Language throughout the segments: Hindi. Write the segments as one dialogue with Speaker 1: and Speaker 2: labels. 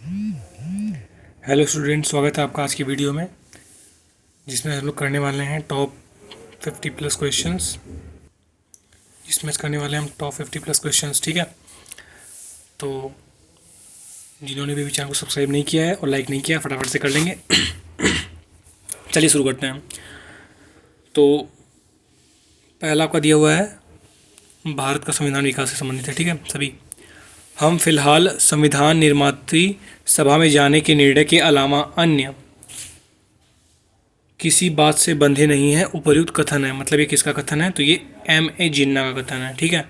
Speaker 1: हेलो स्टूडेंट, स्वागत है आपका आज की वीडियो में, जिसमें हम लोग करने वाले हैं टॉप 50 प्लस क्वेश्चंस। जिसमें करने वाले हैं हम टॉप 50 प्लस क्वेश्चंस। ठीक है, तो जिन्होंने भी चैनल को सब्सक्राइब नहीं किया है और लाइक नहीं किया फटाफट से कर लेंगे। चलिए शुरू करते हैं। तो पहला आपका दिया हुआ है भारत का संविधान विकास से संबंधित है। ठीक है सभी, हम फिलहाल संविधान निर्मात्री सभा में जाने के निर्णय के अलावा अन्य किसी बात से बंधे नहीं हैं। उपर्युक्त कथन है, मतलब ये किसका कथन है? तो ये M.A. जिन्ना का कथन है। ठीक है,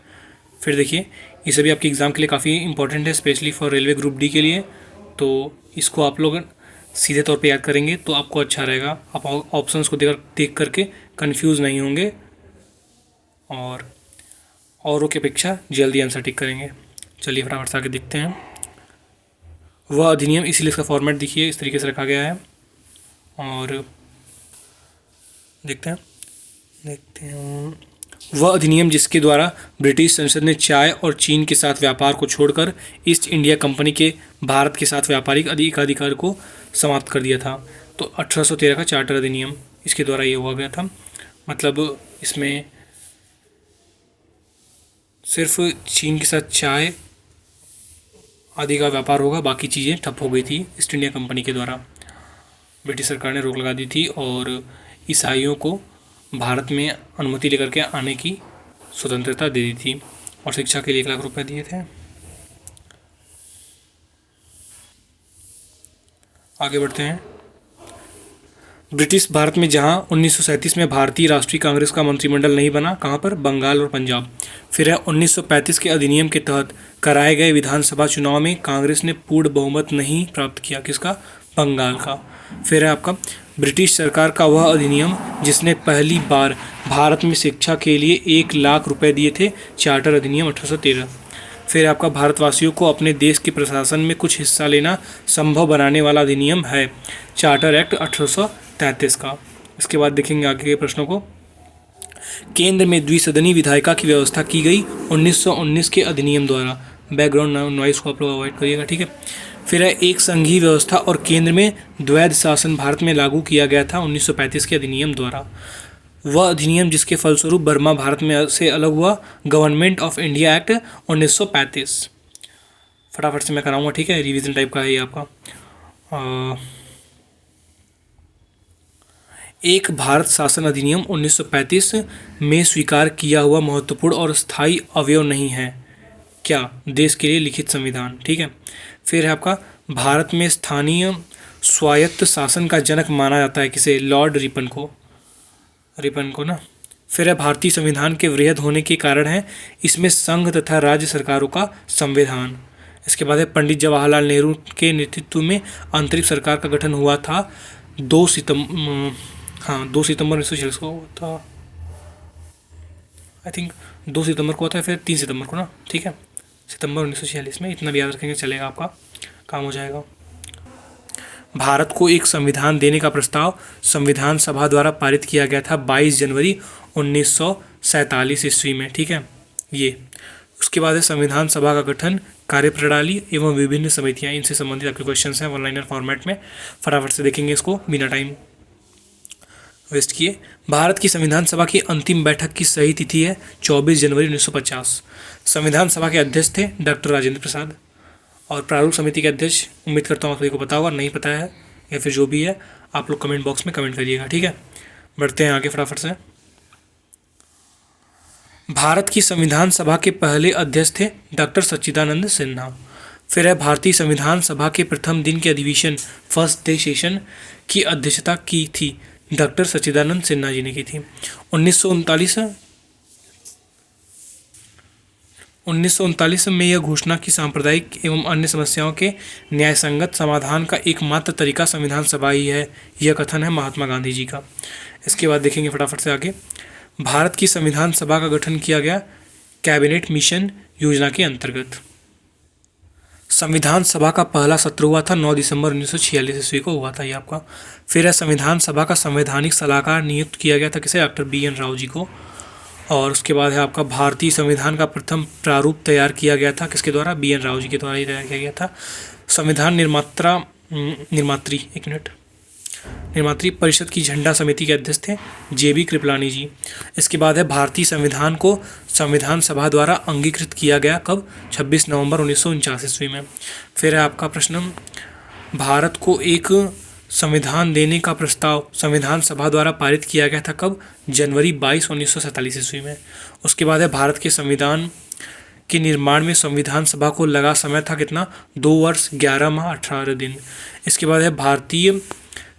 Speaker 1: फिर देखिए ये सभी आपके एग्ज़ाम के लिए काफ़ी इंपॉर्टेंट है, specially for railway group D के लिए। तो इसको आप लोग सीधे तौर पे याद करेंगे तो आपको अच्छा रहेगा। आप ऑप्शंस को देख करके कंफ्यूज नहीं होंगे और औरों की अपेक्षा जल्दी आंसर टिक करेंगे। चलिए फटाफट से आगे देखते हैं। वह अधिनियम, इसीलिए इसका फॉर्मेट देखिए इस तरीके से रखा गया है। और देखते हैं वह अधिनियम जिसके द्वारा ब्रिटिश संसद ने चाय और चीन के साथ व्यापार को छोड़कर ईस्ट इंडिया कंपनी के भारत के साथ व्यापारिक अधिकार को समाप्त कर दिया था। तो 1813 का चार्टर अधिनियम इसके द्वारा ये हुआ गया था। मतलब इसमें सिर्फ चीन के साथ चाय आदि का व्यापार होगा, बाकी चीज़ें ठप हो गई थी ईस्ट इंडिया कंपनी के द्वारा। ब्रिटिश सरकार ने रोक लगा दी थी और ईसाइयों को भारत में अनुमति लेकर के आने की स्वतंत्रता दे दी थी और शिक्षा के लिए 1 लाख रुपए दिए थे। आगे बढ़ते हैं। ब्रिटिश भारत में जहां 1937 में भारतीय राष्ट्रीय कांग्रेस का मंत्रिमंडल नहीं बना, कहां पर? बंगाल और पंजाब। फिर है 1935 के अधिनियम के तहत कराए गए विधानसभा चुनाव में कांग्रेस ने पूर्ण बहुमत नहीं प्राप्त किया, किसका? बंगाल का। फिर है आपका ब्रिटिश सरकार का वह अधिनियम जिसने पहली बार भारत में शिक्षा के लिए 1 लाख रुपए दिए थे, चार्टर अधिनियम 1813। फिर आपका भारतवासियों को अपने देश के प्रशासन में कुछ हिस्सा लेना संभव बनाने वाला अधिनियम है, चार्टर एक्ट 1833 का। इसके बाद देखेंगे आगे के प्रश्नों को। केंद्र में द्विसदनी विधायिका की व्यवस्था की गई 1919 के अधिनियम द्वारा। बैकग्राउंड नॉइस को आप लोग अवॉइड करिएगा। ठीक है, फिर है एक संघीय व्यवस्था और केंद्र में द्वैध शासन भारत में लागू किया गया था 1935 के अधिनियम द्वारा। वह अधिनियम जिसके फलस्वरूप बर्मा भारत में से अलग हुआ, गवर्नमेंट ऑफ इंडिया एक्ट 1935। फटाफट से मैं कराऊंगा। ठीक है, रिवीजन टाइप का है ये आपका। एक भारत शासन अधिनियम 1935 में स्वीकार किया हुआ महत्वपूर्ण और स्थायी अवयव नहीं है, क्या? देश के लिए लिखित संविधान। ठीक है, फिर है आपका भारत में स्थानीय स्वायत्त शासन का जनक माना जाता है किसे? लॉर्ड रिपन को ना। फिर है भारतीय संविधान के वृहद होने के कारण है इसमें संघ तथा राज्य सरकारों का संविधान। इसके बाद है पंडित जवाहरलाल नेहरू के नेतृत्व में आंतरिक सरकार का गठन हुआ था 2 सितंबर 1946 को हुआ था। आई थिंक 2 सितंबर को होता है, फिर 3 सितंबर को ना। ठीक है, सितंबर 1946 में, इतना भी याद रखेंगे चलेगा, आपका काम हो जाएगा। भारत को एक संविधान देने का प्रस्ताव संविधान सभा द्वारा पारित किया गया था 22 जनवरी 1947 ईस्वी में। ठीक है, ये उसके बाद है संविधान सभा का गठन, कार्यप्रणाली एवं विभिन्न समितियां, इनसे संबंधित आपके क्वेश्चन हैं वन लाइनर फॉर्मेट में। फटाफट से देखेंगे इसको बिना टाइम वेस्ट किए। भारत की संविधान सभा की अंतिम बैठक की सही तिथि है 24 जनवरी 1950। संविधान सभा के अध्यक्ष थे डॉक्टर राजेंद्र प्रसाद और प्रारूप समिति के अध्यक्ष, उम्मीद करता हूँ आप सभी को पता होगा, नहीं पता है या फिर जो भी है आप लोग कमेंट बॉक्स में कमेंट करिएगा। ठीक है, बढ़ते हैं आगे फटाफट से। भारत की संविधान सभा के पहले अध्यक्ष थे डॉक्टर सच्चिदानंद सिन्हा। फिर है भारतीय संविधान सभा के प्रथम दिन के अधिवेशन, फर्स्ट डे सेशन की अध्यक्षता की थी डॉक्टर सच्चिदानंद सिन्हा जी ने की थी। 1939 में यह घोषणा की सांप्रदायिक एवं अन्य समस्याओं के न्यायसंगत समाधान का एकमात्र तरीका संविधान सभा ही है, यह कथन है महात्मा गांधी जी का। इसके बाद देखेंगे फटाफट से आगे। भारत की संविधान सभा का गठन किया गया कैबिनेट मिशन योजना के अंतर्गत। संविधान सभा का पहला सत्र हुआ था 9 दिसंबर 1946 ईस्वी को हुआ था ये आपका। फिर है संविधान सभा का संवैधानिक सलाहकार नियुक्त किया गया था किसे? डॉक्टर BN राव जी को। और उसके बाद है आपका भारतीय संविधान का प्रथम प्रारूप तैयार किया गया था किसके द्वारा? BN राव जी के द्वारा ही तैयार किया गया था। संविधान निर्मात्री परिषद की झंडा समिति के अध्यक्ष थे JB कृपलानी जी। इसके बाद है भारतीय संविधान को संविधान सभा द्वारा अंगीकृत किया गया कब? 26 नवंबर 1949 ईस्वी में। फिर है आपका प्रश्न, भारत को एक संविधान देने का प्रस्ताव संविधान सभा द्वारा पारित किया गया था कब? जनवरी 22 1947 ईस्वी में। उसके बाद है भारत के संविधान के निर्माण में संविधान सभा को लगा समय था कितना? 2 वर्ष 11 माह 18 दिन। इसके बाद है भारतीय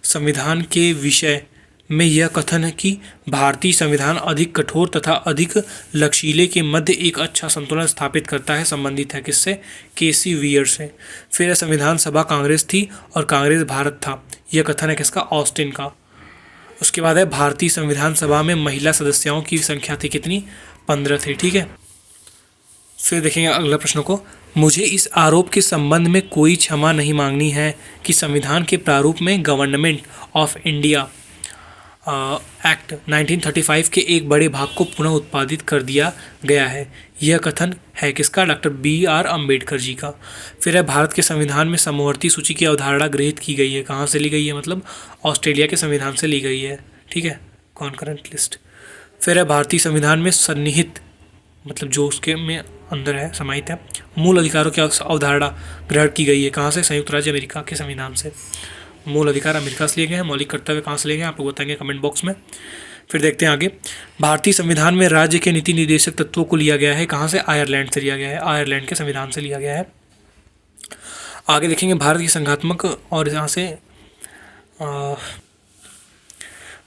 Speaker 1: संविधान के विषय में यह कथन है कि भारतीय संविधान अधिक कठोर तथा अधिक लचीले के मध्य एक अच्छा संतुलन स्थापित करता है। संबंधित है किससे? KC वियर से। फिर है संविधान सभा कांग्रेस थी और कांग्रेस भारत था। यह कथन है किसका? ऑस्टिन का। उसके बाद है भारतीय संविधान सभा में महिला सदस्यों की संख्या थी कितनी? 15 थी। ठीक है, फिर देखेंगे अगला प्रश्न को, मुझे इस आरोप के संबंध में कोई क्षमा नहीं मांगनी है कि संविधान के प्रारूप में गवर्नमेंट ऑफ इंडिया एक्ट 1935 के एक बड़े भाग को पुनः उत्पादित कर दिया गया है। यह कथन है किसका? डॉक्टर BR अम्बेडकर जी का। फिर है भारत के संविधान में समवर्ती सूची की अवधारणा गृहीत की गई है। कहाँ से ली गई है? मतलब ऑस्ट्रेलिया के संविधान से ली गई है। ठीक है, कॉन्करेंट लिस्ट। फिर है भारतीय संविधान में सन्निहित, मतलब जो उसके में अंदर है, समाहित है, मूल अधिकारों की अवधारणा ग्रहण की गई है। कहाँ से? संयुक्त राज्य अमेरिका के संविधान से। मूल अधिकार अमेरिका से लिए गए हैं, मौलिक कर्तव्य कहाँ से लिए गए हैं आप लोग बताएंगे कमेंट बॉक्स में। फिर देखते हैं आगे, भारतीय संविधान में राज्य के नीति निर्देशक तत्वों को लिया गया है। कहाँ से? आयरलैंड से लिया गया है, आयरलैंड के संविधान से लिया गया है। आगे देखेंगे भारत की संघात्मक, और यहाँ से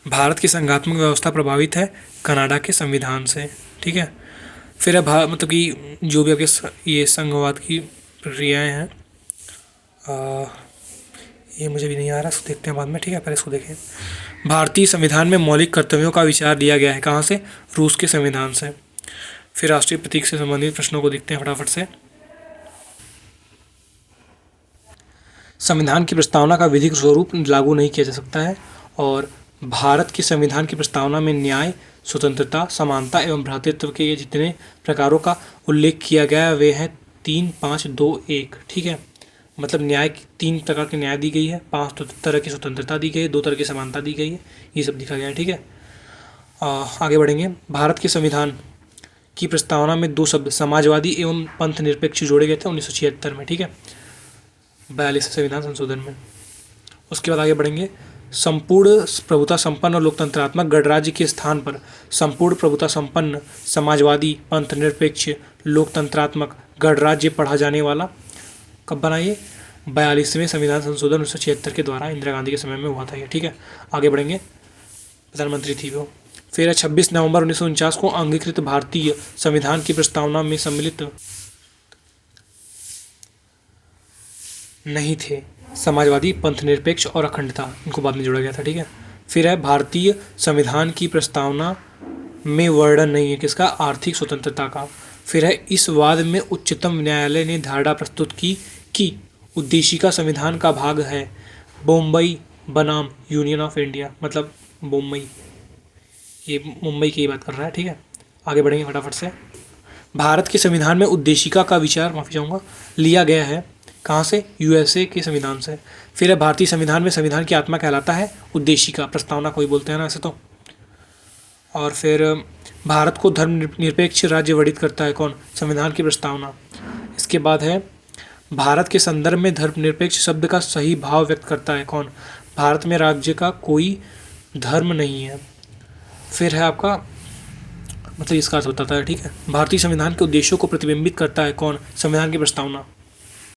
Speaker 1: भारत की संघात्मक व्यवस्था प्रभावित है कनाडा के संविधान से। ठीक है, फिर है मतलब कि जो भी आपके ये संघवाद की प्रक्रियाएँ हैं, ये मुझे भी नहीं आ रहा, इसको देखते हैं बाद में। ठीक है, पहले इसको देखें। भारतीय संविधान में मौलिक कर्तव्यों का विचार दिया गया है। कहाँ से? रूस के संविधान से। फिर राष्ट्रीय प्रतीक से संबंधित प्रश्नों को देखते हैं फटाफट से। संविधान की प्रस्तावना का विधिक स्वरूप लागू नहीं किया जा सकता है, और भारत के संविधान की प्रस्तावना में न्याय, स्वतंत्रता, समानता एवं भ्रातृत्व के ये जितने प्रकारों का उल्लेख किया गया है वे हैं 3, 5, 2, 1। ठीक है, मतलब न्याय की 3 प्रकार की न्याय दी गई है, 5 तरह की स्वतंत्रता दी गई है, 2 तरह की समानता दी गई है, ये सब लिखा गया है। ठीक है, आगे बढ़ेंगे। भारत के संविधान की प्रस्तावना में 2 शब्द समाजवादी एवं पंथ निरपेक्ष जोड़े गए थे 1976 में। ठीक है, 42 संविधान संशोधन में। उसके बाद आगे बढ़ेंगे, संपूर्ण प्रभुता संपन्न और लोकतंत्रात्मक गणराज्य के स्थान पर संपूर्ण प्रभुता संपन्न समाजवादी पंथ निरपेक्ष लोकतंत्रात्मक गणराज्य पढ़ा जाने वाला कब बनाइए? 42वें संविधान संशोधन 1976 के द्वारा इंदिरा गांधी के समय में हुआ था ये। ठीक है, आगे बढ़ेंगे, प्रधानमंत्री थी वो। फिर 26 नवंबर 1949 को अंगीकृत भारतीय संविधान की प्रस्तावना में सम्मिलित नहीं थे समाजवादी, पंथ निरपेक्ष और अखंडता, इनको बाद में जोड़ा गया था। ठीक है, फिर है भारतीय संविधान की प्रस्तावना में वर्णन नहीं है किसका? आर्थिक स्वतंत्रता का। फिर है इस वाद में उच्चतम न्यायालय ने धारणा प्रस्तुत की कि उद्देशिका संविधान का भाग है। बम्बई बनाम यूनियन ऑफ इंडिया, मतलब बम्बई, ये मुंबई की बात कर रहा है। ठीक है, आगे बढ़ेंगे फटाफट से। भारत के संविधान में उद्देशिका का विचार, माफ़ी चाहूँगा, लिया गया है। कहाँ से? USA के संविधान से। फिर है भारतीय संविधान में संविधान की आत्मा कहलाता है उद्देशिका, प्रस्तावना कोई बोलते हैं ना ऐसे तो। और फिर भारत को धर्मनिरपेक्ष राज्य वर्णित करता है कौन? संविधान की प्रस्तावना। इसके बाद है भारत के संदर्भ में धर्मनिरपेक्ष शब्द का सही भाव व्यक्त करता है कौन? भारत में राज्य का कोई धर्म नहीं है। फिर है आपका मतलब इसका अर्थ बताता है। ठीक है, भारतीय संविधान के उद्देश्यों को प्रतिबिंबित करता है कौन? संविधान की प्रस्तावना।